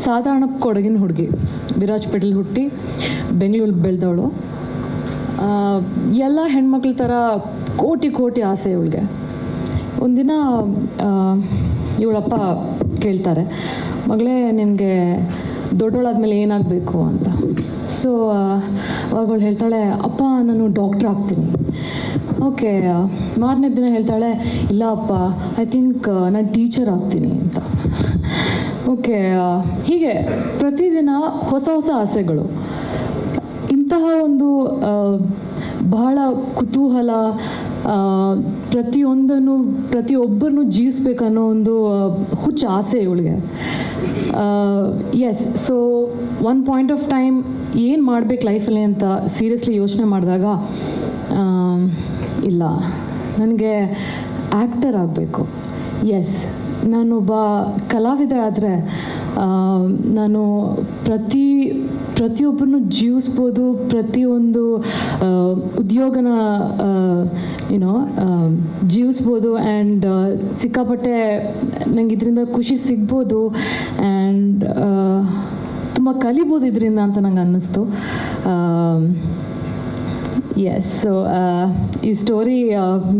ಸಾಧಾರಣ ಕೊಡಗಿನ ಹುಡುಗಿ, ವಿರಾಜಪೇಟೆಲಿ ಹುಟ್ಟಿ ಬೆಂಗಳೂರಿಗೆ ಬೆಳೆದವಳು. ಎಲ್ಲ ಹೆಣ್ಮಕ್ಳ ಥರ ಕೋಟಿ ಕೋಟಿ ಆಸೆ ಇವಳಿಗೆ. ಒಂದಿನ ಇವಳಪ್ಪ ಕೇಳ್ತಾರೆ, ಮಗಳೇ ನಿನಗೆ ದೊಡ್ಡವಳಾದ್ಮೇಲೆ ಏನಾಗಬೇಕು ಅಂತ. ಸೊ ಅವಾಗವಳು ಹೇಳ್ತಾಳೆ, ಅಪ್ಪ ನಾನು ಡಾಕ್ಟ್ರ್ ಆಗ್ತೀನಿ. ಓಕೆ, ಮಾರನೇ ದಿನ ಹೇಳ್ತಾಳೆ, ಇಲ್ಲ ಅಪ್ಪ ಐ ಥಿಂಕ್ ನಾನು ಟೀಚರ್ ಆಗ್ತೀನಿ ಅಂತ. ಓಕೆ, ಹೀಗೆ ಪ್ರತಿದಿನ ಹೊಸ ಹೊಸ ಆಸೆಗಳು. ಇಂತಹ ಒಂದು ಬಹಳ ಕುತೂಹಲ, ಪ್ರತಿಯೊಬ್ಬರನ್ನು ಜೀವಿಸ್ಬೇಕನ್ನೋ ಒಂದು ಹುಚ್ಚ ಆಸೆ ಇವಳಿಗೆ. Yes, so one point of time ಏನು ಮಾಡ್ಬೇಕು ಲೈಫಲ್ಲಿ ಅಂತ ಸೀರಿಯಸ್ಲಿ ಯೋಚನೆ ಮಾಡಿದಾಗ, ಇಲ್ಲ ನನಗೆ ಆ್ಯಕ್ಟರ್ ಆಗಬೇಕು. ಎಸ್, ನಾನೊಬ್ಬ ಕಲಾವಿದ ಆದರೆ ನಾನು ಪ್ರತಿಯೊಬ್ಬರನ್ನು ಜೀವಿಸ್ಬೋದು, ಪ್ರತಿಯೊಂದು ಉದ್ಯೋಗನ ಜೀವಿಸ್ಬೋದು. ಆ್ಯಂಡ್ ಸಿಕ್ಕಾಪಟ್ಟೆ ನಂಗೆ ಇದರಿಂದ ಖುಷಿ ಸಿಗ್ಬೋದು ಆ್ಯಂಡ್ ತುಂಬ ಕಲಿಬೋದು ಇದರಿಂದ ಅಂತ ನಂಗೆ ಅನ್ನಿಸ್ತು. ಎಸ್, ಸೊ ಈ ಸ್ಟೋರಿ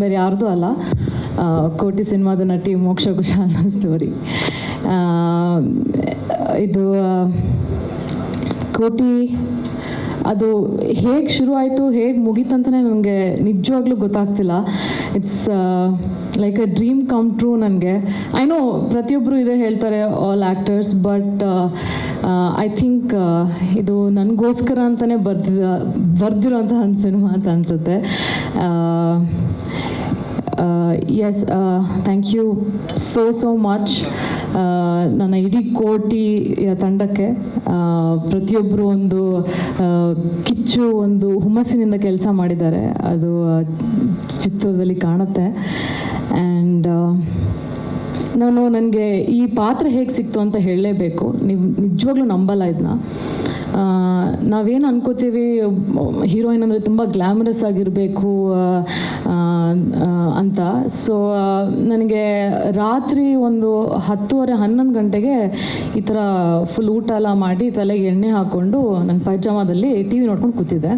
ಬೇರೆ ಯಾರ್ದು ಅಲ್ಲ, ಕೋಟಿ ಸಿನಿಮಾದ ನಟಿ ಮೋಕ್ಷ ಕುಶಾಲ್ ಅನ್ನೋ ಸ್ಟೋರಿ. ಇದು ಕೋಟಿ ಅದು ಹೇಗೆ ಶುರು ಆಯಿತು, ಹೇಗೆ ಮುಗೀತಂತಲೇ ನನಗೆ ನಿಜವಾಗ್ಲೂ ಗೊತ್ತಾಗ್ತಿಲ್ಲ. It's like a dream come true ನನಗೆ. ಐ ನೋ ಪ್ರತಿಯೊಬ್ಬರು ಇದೇ ಹೇಳ್ತಾರೆ, all actors, but I think ಇದು ನನಗೋಸ್ಕರ ಅಂತಲೇ ಬರ್ದಿರೋಂತಹ ಒಂದು ಸಿನಿಮಾ ಅಂತ ಅನಿಸುತ್ತೆ. Yes, thank you so much ನನ್ನ ಇಡೀ ಕೋಟಿ ತಂಡಕ್ಕೆ. ಪ್ರತಿಯೊಬ್ಬರು ಒಂದು ಕಿಚ್ಚು, ಒಂದು ಹುಮ್ಮಸ್ಸಿನಿಂದ ಕೆಲಸ ಮಾಡಿದ್ದಾರೆ, ಅದು ಚಿತ್ರದಲ್ಲಿ ಕಾಣುತ್ತೆ. ಆ್ಯಂಡ್ ನನಗೆ ಈ ಪಾತ್ರ ಹೇಗೆ ಸಿಕ್ತು ಅಂತ ಹೇಳಲೇಬೇಕು. ನೀವು ನಿಜವಾಗ್ಲೂ ನಂಬಲ್ಲ ಇದನ್ನ. ನಾವೇನು ಅನ್ಕೋತೀವಿ, ಹೀರೋಯಿನ್ ಅಂದರೆ ತುಂಬ ಗ್ಲ್ಯಾಮರಸ್ ಆಗಿರಬೇಕು ಅಂತ. ಸೊ ನನಗೆ ರಾತ್ರಿ ಒಂದು 10:30-11 ಗಂಟೆಗೆ ಈ ಥರ ಫುಲ್ ಊಟ ಎಲ್ಲ ಮಾಡಿ ತಲೆಗೆ ಎಣ್ಣೆ ಹಾಕ್ಕೊಂಡು ನನ್ನ ಪೈಜಾಮದಲ್ಲಿ ಟಿ ವಿ ನೋಡ್ಕೊಂಡು ಕೂತಿದ್ದೆ.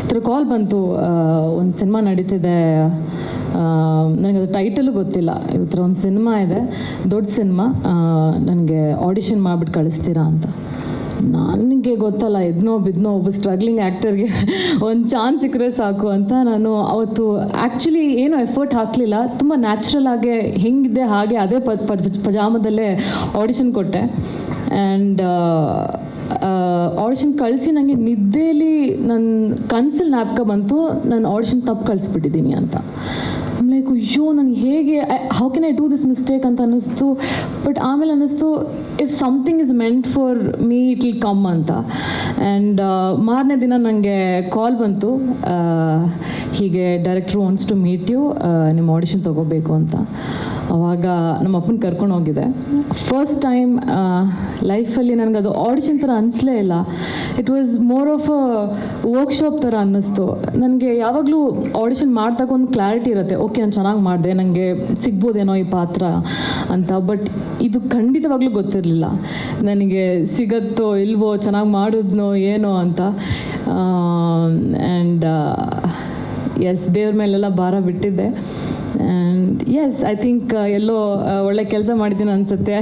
ಈ ಥರ ಕಾಲ್ ಬಂತು, ಒಂದು ಸಿನಿಮಾ ನಡೀತಿದೆ, ನನಗೆ ಅದು ಟೈಟಲು ಗೊತ್ತಿಲ್ಲ, ಈ ಥರ ಒಂದು ಸಿನಿಮಾ ಇದೆ, ದೊಡ್ಡ ಸಿನಿಮಾ, ನನಗೆ ಆಡಿಷನ್ ಮಾಡಿಬಿಟ್ಟು ಕಳಿಸ್ತೀರಾ ಅಂತ. ನನಗೆ ಗೊತ್ತಲ್ಲ, ಎದ್ನೋ ಬಿದ್ನೋ ಒಬ್ಬ ಸ್ಟ್ರಗ್ಲಿಂಗ್ ಆ್ಯಕ್ಟರ್ಗೆ ಒಂದು ಚಾನ್ಸ್ ಸಿಕ್ಕರೆ ಸಾಕು ಅಂತ ನಾನು ಅವತ್ತು ಆ್ಯಕ್ಚುಲಿ ಏನೂ ಎಫರ್ಟ್ ಹಾಕಲಿಲ್ಲ. ತುಂಬ ನ್ಯಾಚುರಲ್ ಆಗಿ ಹೆಂಗಿದೆ ಹಾಗೆ ಅದೇ ಪಜಾಮದಲ್ಲೇ ಆಡಿಷನ್ ಕೊಟ್ಟೆ. ಆ್ಯಂಡ್ ಆಡಿಷನ್ ಕಳಿಸಿ ನನಗೆ ನಿದ್ದೆಯಲ್ಲಿ ನನ್ನ ಕನ್ಸಲ್ಲಿ ಜ್ಞಾಪಕ ಬಂತು, ನಾನು ಆಡಿಷನ್ ತಪ್ಪು ಕಳಿಸ್ಬಿಟ್ಟಿದ್ದೀನಿ ಅಂತ. ಲೈಕ್ ಅಯ್ಯೋ, ನನಗೆ ಹೇಗೆ, how can I do this mistake ಅಂತ ಅನ್ನಿಸ್ತು. ಬಟ್ ಆಮೇಲೆ ಅನ್ನಿಸ್ತು, if something is meant for me it will come ಅಂತ. ಆ್ಯಂಡ್ ಮಾರನೇ ದಿನ ನನಗೆ ಕಾಲ್ ಬಂತು, ಹೀಗೆ ಡೈರೆಕ್ಟ್ರು ವಾಂಟ್ಸ್ ಟು ಮೀಟ್ ಯು, ನಿಮ್ಮ ಆಡಿಷನ್ ತೊಗೋಬೇಕು ಅಂತ. ಆವಾಗ ನಮ್ಮ ಅಪ್ಪನ ಕರ್ಕೊಂಡು ಹೋಗಿದ್ದೆ. ಫಸ್ಟ್ ಟೈಮ್ ಲೈಫಲ್ಲಿ ನನಗದು ಆಡಿಷನ್ ಥರ ಅನಿಸ್ಲೇ ಇಲ್ಲ. It was more of a workshop ಥರ ಅನ್ನಿಸ್ತು. ನನಗೆ ಯಾವಾಗಲೂ ಆಡಿಷನ್ ಮಾಡಿದಾಗ ಒಂದು ಕ್ಲಾರಿಟಿ ಇರುತ್ತೆ, ಓಕೆ ನಾನು ಚೆನ್ನಾಗಿ ಮಾಡಿದೆ, ನನಗೆ ಸಿಗ್ಬೋದೇನೋ ಈ ಪಾತ್ರ ಅಂತ. ಬಟ್ ಇದು ಖಂಡಿತವಾಗ್ಲೂ ಗೊತ್ತಿರಲಿಲ್ಲ ನನಗೆ ಸಿಗತ್ತೋ ಇಲ್ವೋ, ಚೆನ್ನಾಗಿ ಮಾಡಿದ್ನೋ ಏನೋ ಅಂತ. ಆ್ಯಂಡ್ ಎಸ್, ದೇವ್ರ ಮೇಲೆಲ್ಲ ಭಾರ ಬಿಟ್ಟಿದ್ದೆ. ಆ್ಯಂಡ್ ಎಸ್, ಐ ಥಿಂಕ್ ಎಲ್ಲೋ ಒಳ್ಳೆ ಕೆಲಸ ಮಾಡಿದ್ದೀನಿ ಅನಿಸುತ್ತೆ.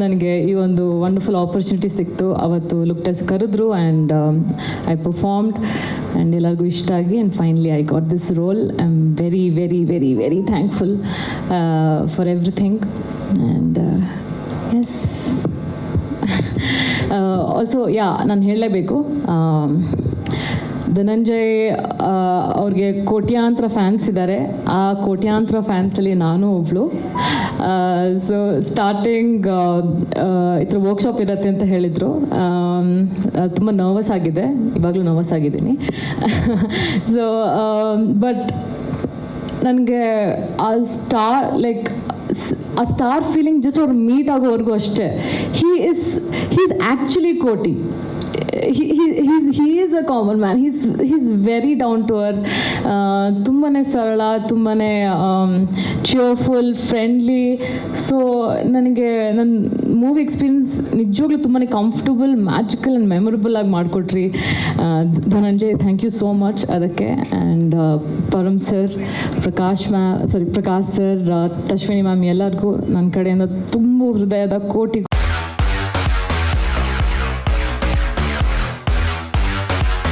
ನನಗೆ ಈ ಒಂದು ವಂಡರ್ಫುಲ್ ಆಪರ್ಚುನಿಟಿ ಸಿಕ್ತು. ಅವತ್ತು ಲುಕ್ ಟೆಸ್ಟ್ ಕರೆದ್ರು ಆ್ಯಂಡ್ ಐ ಪರ್ಫಾರ್ಮ್ಡ್ ಆ್ಯಂಡ್ ಎಲ್ಲರಿಗೂ ಇಷ್ಟ ಆಗಿ and finally I got this role. I am very very very very thankful for everything. And yes, also ನಾನು ಹೇಳಲೇಬೇಕು, ಧನಂಜಯ್ ಅವ್ರಿಗೆ ಕೋಟ್ಯಾಂತರ ಫ್ಯಾನ್ಸ್ ಇದ್ದಾರೆ. ಆ ಕೋಟ್ಯಾಂತರ ಫ್ಯಾನ್ಸಲ್ಲಿ ನಾನು ಒಬ್ಬಳು. ಸೊ ಸ್ಟಾರ್ಟಿಂಗ್ ಈ ಥರ ವರ್ಕ್ಶಾಪ್ ಇರುತ್ತೆ ಅಂತ ಹೇಳಿದರು. ತುಂಬ ನರ್ವಸ್ ಆಗಿದೆ, ಇವಾಗಲೂ ನರ್ವಸ್ ಆಗಿದ್ದೀನಿ. ಸೊ ಬಟ್ ನನಗೆ ಆ ಸ್ಟಾರ್ ಫೀಲಿಂಗ್ ಜಸ್ಟ್ ಅವ್ರು ಮೀಟ್ ಆಗೋವರೆಗೂ ಅಷ್ಟೇ. ಹೀ ಈಸ್ ಆ್ಯಕ್ಚುಲಿ ಕೋಟಿ. he is a common man. He's very down to earth. ತುಂಬಾ ಸರಳ, ತುಂಬಾ cheerful, friendly. ಸೊ ನನಗೆ ನನ್ನ ಮೂವಿ ಎಕ್ಸ್ಪೀರಿಯನ್ಸ್ ನಿಜವಾಗ್ಲೂ ತುಂಬಾ ಕಂಫರ್ಟಬಲ್, ಮ್ಯಾಜಿಕಲ್ ಆ್ಯಂಡ್ ಮೆಮೊರಬಲ್ ಆಗಿ ಮಾಡಿಕೊಟ್ರಿ Dhananjay. Thank you so much ಅದಕ್ಕೆ. And Param sir, Prakash sir, Tashwini ma'am ಎಲ್ಲರಿಗೂ ನನ್ನ ಕಡೆಯಿಂದ ತುಂಬ ಹೃದಯದ ಕೋಟಿ